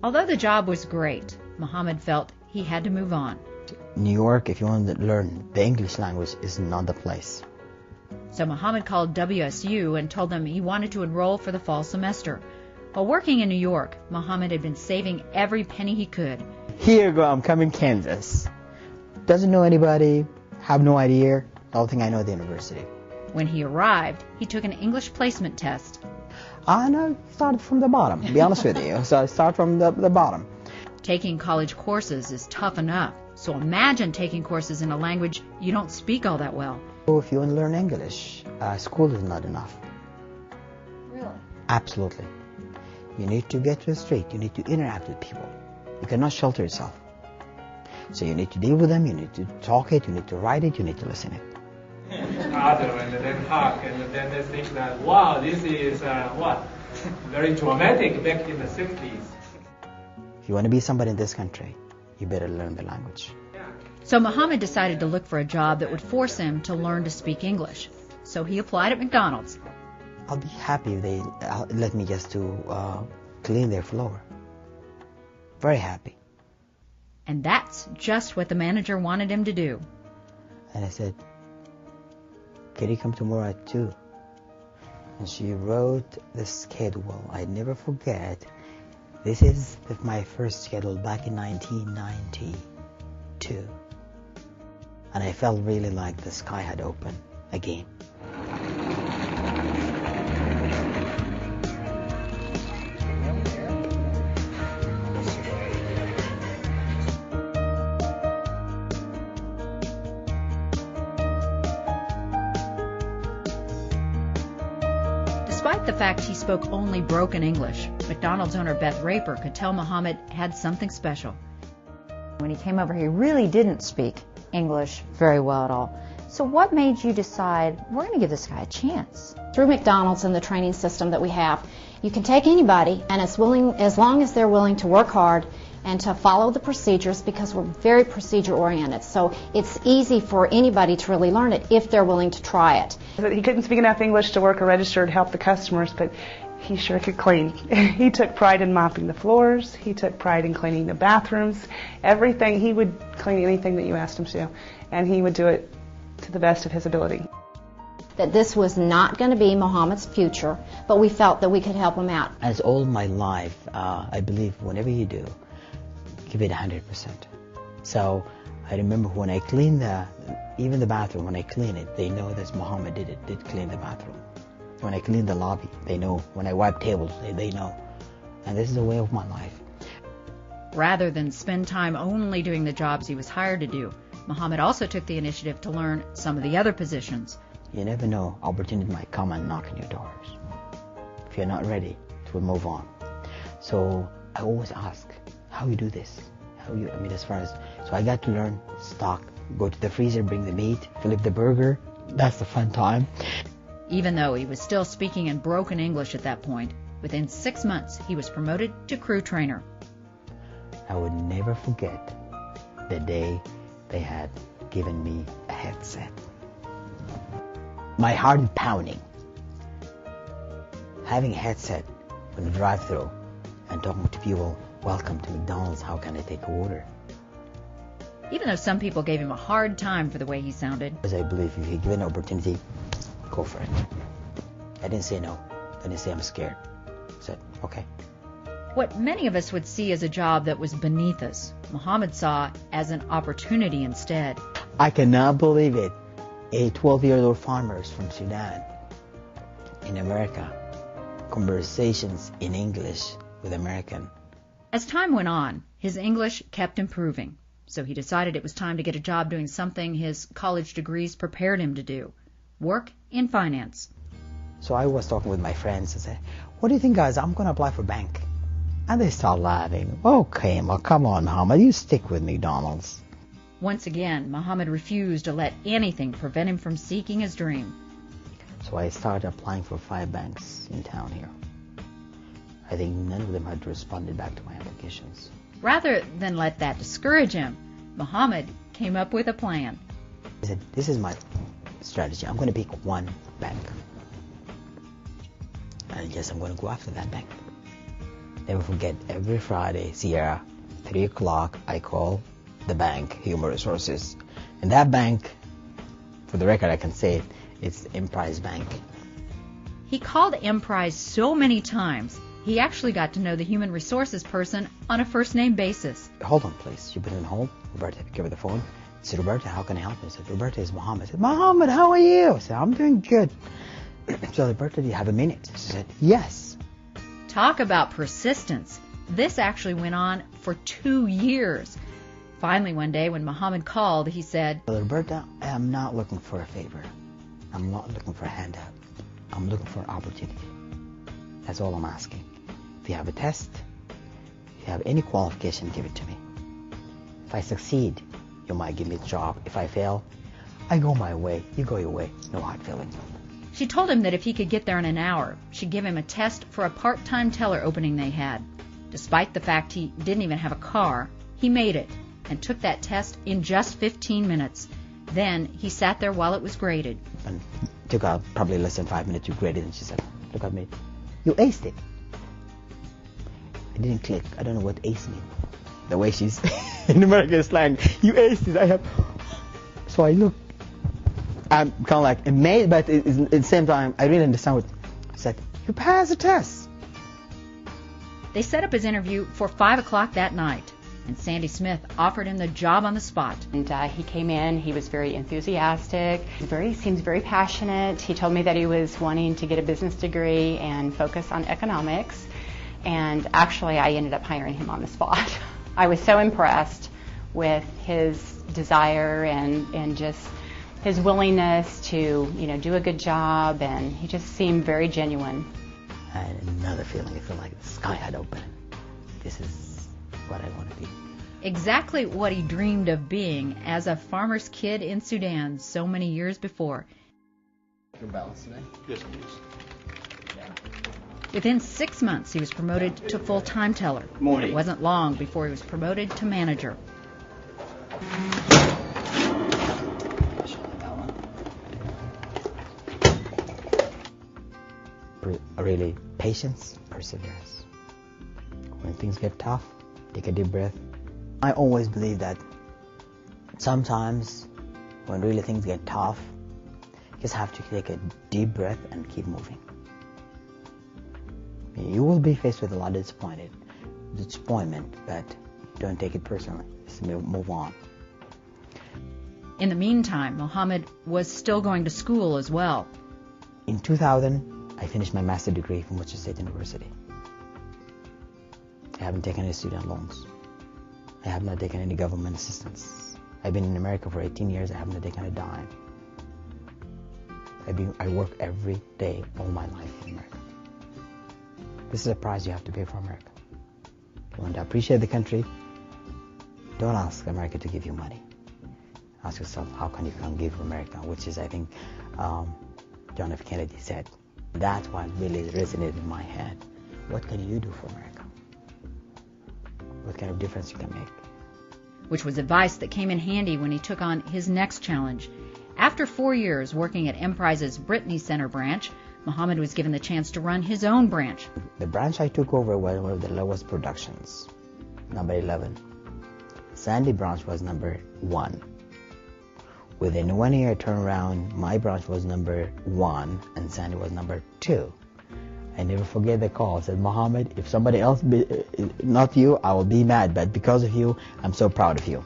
Although the job was great, Mohamad felt he had to move on. New York, if you want to learn the English language, is not the place. So Mohamad called WSU and told them he wanted to enroll for the fall semester. While working in New York, Mohamad had been saving every penny he could. Here you go, I'm coming Kansas. Doesn't know anybody, have no idea. The only thing I know at the university. When he arrived, he took an English placement test. And I started from the bottom, to be honest with you. So I start from the bottom. Taking college courses is tough enough. So imagine taking courses in a language you don't speak all that well. So if you want to learn English, school is not enough. Really? Absolutely. You need to get to the street. You need to interact with people. You cannot shelter yourself. So you need to deal with them, you need to talk it, you need to write it, you need to listen it. Other and then talk, and then they think that, wow, this is very dramatic back in the 60s. If you want to be somebody in this country, you better learn the language. So Mohamad decided to look for a job that would force him to learn to speak English. So he applied at McDonald's. I'll be happy if they let me just to clean their floor. Very happy. And that's just what the manager wanted him to do. And I said, can you come tomorrow at 2? And she wrote the schedule. I never forget. This is my first schedule back in 1992. And I felt really like the sky had opened again. Despite the fact he spoke only broken English, McDonald's owner Beth Raper could tell Mohamad had something special. When he came over, he really didn't speak English very well at all. So what made you decide, we're going to give this guy a chance? Through McDonald's and the training system that we have, you can take anybody, and as long as they're willing to work hard and to follow the procedures, because we're very procedure oriented. So it's easy for anybody to really learn it if they're willing to try it. He couldn't speak enough English to work a register to help the customers, but he sure could clean. He took pride in mopping the floors. He took pride in cleaning the bathrooms. Everything. He would clean anything that you asked him to, and he would do it to the best of his ability. That this was not going to be Mohamad's future, but we felt that we could help him out. As all my life, I believe whenever you do, give it 100%. So I remember when I clean even the bathroom, when I clean it, they know that Mohamad did clean the bathroom. When I clean the lobby, they know. When I wipe tables, they know. And this is the way of my life. Rather than spend time only doing the jobs he was hired to do, Mohamad also took the initiative to learn some of the other positions. You never know, opportunity might come and knock on your doors. If you're not ready, it will move on. So I always ask, how you do this? So I got to learn stock, go to the freezer, bring the meat, flip the burger. That's the fun time. Even though he was still speaking in broken English at that point, within 6 months he was promoted to crew trainer. I would never forget the day they had given me a headset. My heart is pounding. Having a headset on the drive-thru and talking to people, welcome to McDonald's, how can I take an order? Even though some people gave him a hard time for the way he sounded. Because I believe if you give an opportunity, go for it. I didn't say no. I didn't say I'm scared. I said, okay. What many of us would see as a job that was beneath us, Mohamad saw as an opportunity instead. I cannot believe it. A 12-year-old farmer from Sudan in America. Conversations in English with American. As time went on, his English kept improving. So he decided it was time to get a job doing something his college degrees prepared him to do. Work in finance. So I was talking with my friends and said, what do you think, guys? I'm going to apply for bank. And they start laughing. Okay, well, come on, Mohamad, you stick with McDonald's. Once again, Mohamad refused to let anything prevent him from seeking his dream. So I started applying for 5 banks in town here. I think none of them had responded back to my applications. Rather than let that discourage him, Mohamad came up with a plan. He said, this is my strategy. I'm going to pick one bank. And I'm going to go after that bank. Never forget, every Friday, Sierra, 3 o'clock, I call the bank, Human Resources. And that bank, for the record, I can say it, it's Emprise Bank. He called Emprise so many times, he actually got to know the human resources person on a first-name basis. Hold on, please. You've been in home? Roberta, pick up the phone. I said, Roberta, how can I help you? I said, Roberta, is Mohamad. I said, Mohamad, how are you? I said, I'm doing good. So, Roberta, do you have a minute? She said, yes. Talk about persistence. This actually went on for 2 years. Finally, one day when Mohamad called, he said, Well, Roberta, I am not looking for a favor. I'm not looking for a handout. I'm looking for an opportunity. That's all I'm asking. If you have a test, if you have any qualification, give it to me. If I succeed, you might give me the job. If I fail, I go my way. You go your way. No hard feelings. She told him that if he could get there in an hour, she'd give him a test for a part-time teller opening they had. Despite the fact he didn't even have a car, he made it and took that test in just 15 minutes. Then he sat there while it was graded. And took probably less than 5 minutes to grade it, and she said, look at me. You aced it. It didn't click. I don't know what ace means. The way she's in American slang, you aced it. I have. So I look. I'm kind of like amazed, but at the same time, I really understand what I said. You passed the test. They set up his interview for 5 o'clock that night, and Sandy Smith offered him the job on the spot. And he came in, he was very enthusiastic, seems very passionate. He told me that he was wanting to get a business degree and focus on economics. And actually, I ended up hiring him on the spot. I was so impressed with his desire and just his willingness to, do a good job, and he just seemed very genuine. I had another feeling. I feel like the sky had opened. This is what I want to be. Exactly what he dreamed of being as a farmer's kid in Sudan so many years before. Your balance today? Yes, please. Within 6 months, he was promoted to full-time teller. Morning. It wasn't long before he was promoted to manager. Really, patience, perseverance. When things get tough, take a deep breath. I always believe that sometimes when really things get tough, you just have to take a deep breath and keep moving. You will be faced with a lot of disappointment, but don't take it personally. Just move on. In the meantime, Mohamad was still going to school as well. In 2000, I finished my master's degree from Wichita State University. I haven't taken any student loans. I have not taken any government assistance. I've been in America for 18 years. I haven't taken a dime. I work every day all my life in America. This is a price you have to pay for America. If you want to appreciate the country, don't ask America to give you money. Ask yourself, how can you come give America? Which is, I think, John F. Kennedy said. That's what really resonated in my head. What can you do for America? What kind of difference you can make? Which was advice that came in handy when he took on his next challenge. After 4 years working at Emprise's Brittany Center branch, Mohamad was given the chance to run his own branch. The branch I took over was one of the lowest productions, number 11. Sandy branch was number 1. Within 1 year turnaround, my branch was number 1 and Sandy was number 2. I never forget the call. I said, Mohamad, if somebody else, not you, I will be mad, but because of you, I'm so proud of you.